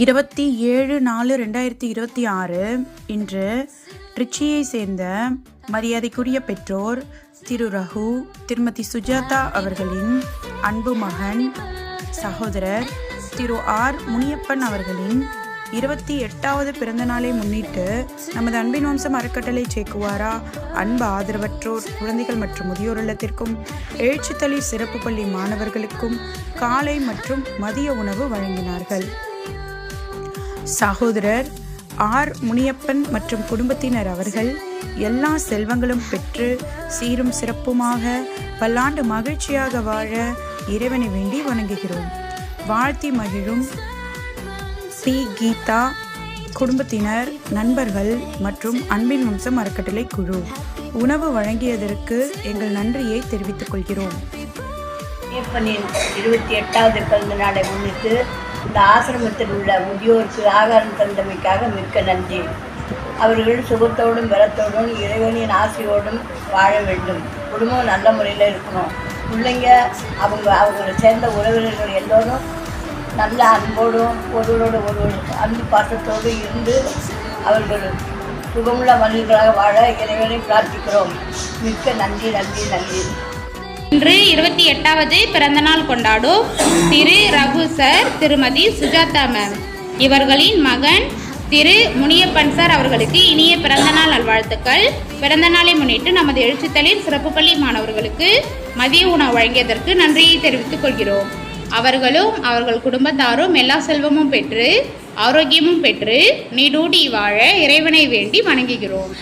27/4/2026 இன்று ட்ரிச்சியை சேர்ந்த மரியாதைக்குரிய பெற்றோர் திரு ரகு, திருமதி சுஜாதா அவர்களின் அன்பு மகன் சகோதரர் திரு ஆர் முனியப்பன் அவர்களின் 28வது பிறந்த நாளை முன்னிட்டு நமது அன்பின் வம்சம் அறக்கட்டளை சேக்குவாரா அன்பு ஆதரவற்றோர் குழந்தைகள் மற்றும் முதியோர் இல்லத்திற்கும் எழுச்சித்தளிர் சிறப்பு பள்ளி மாணவர்களுக்கும் காலை மற்றும் மதிய உணவு வழங்கினார்கள். சகோதரர் ஆர் முனியப்பன் மற்றும் குடும்பத்தினர் அவர்கள் எல்லா செல்வங்களும் பெற்று சீரும் சிறப்புமாக பல்லாண்டு மகிழ்ச்சியாக வாழ இறைவனை வேண்டி வணங்குகிறோம். வாழ்த்தி மகிழும் பி. கீதா, குடும்பத்தினர், நண்பர்கள் மற்றும் அன்பின் வம்சம் அறக்கட்டளை குழு. உணவு வழங்கியதற்கு எங்கள் நன்றியை தெரிவித்துக் கொள்கிறோம். முனியப்பனின் 28வது பிறந்த நாளை முன்னிட்டு இந்த ஆசிரமத்தில் உள்ள முதியோருக்கு ஆகாரம் தந்தமைக்காக மிக்க நன்றி. அவர்கள் சுகத்தோடும் பலத்தோடும் இறைவனின் ஆசையோடும் வாழ வேண்டும். குடும்பம் நல்ல முறையில் இருக்கணும். பிள்ளைங்க அவங்களை சேர்ந்த உறவினர்கள் எல்லோரும் நல்ல அன்போடும் ஒருவரோடு ஒருவர் அன்பு பாசத்தோடு இருந்து அவர்கள் சுகமுள்ள மனிதர்களாக வாழ இறைவனை பிரார்த்திக்கிறோம். மிக்க நன்றி நன்றி நன்றி. இன்று 28வது பிறந்தநாள் கொண்டாடும் திரு ரகு சார், திருமதி சுஜாதா மேம் இவர்களின் மகன் திரு முனியப்பன் சார் அவர்களுக்கு இனிய பிறந்தநாள் நல்வாழ்த்துக்கள். பிறந்த நாளை முன்னிட்டு நமது எழுச்சித்தளிர் சிறப்பு பள்ளி மாணவர்களுக்கு மதிய உணவு வழங்கியதற்கு நன்றியை தெரிவித்துக் கொள்கிறோம். அவர்களும் அவர்கள் குடும்பத்தாரும் எல்லா செல்வமும் பெற்று ஆரோக்கியமும் பெற்று நீடூடி வாழ இறைவனை வேண்டி வணங்குகிறோம்.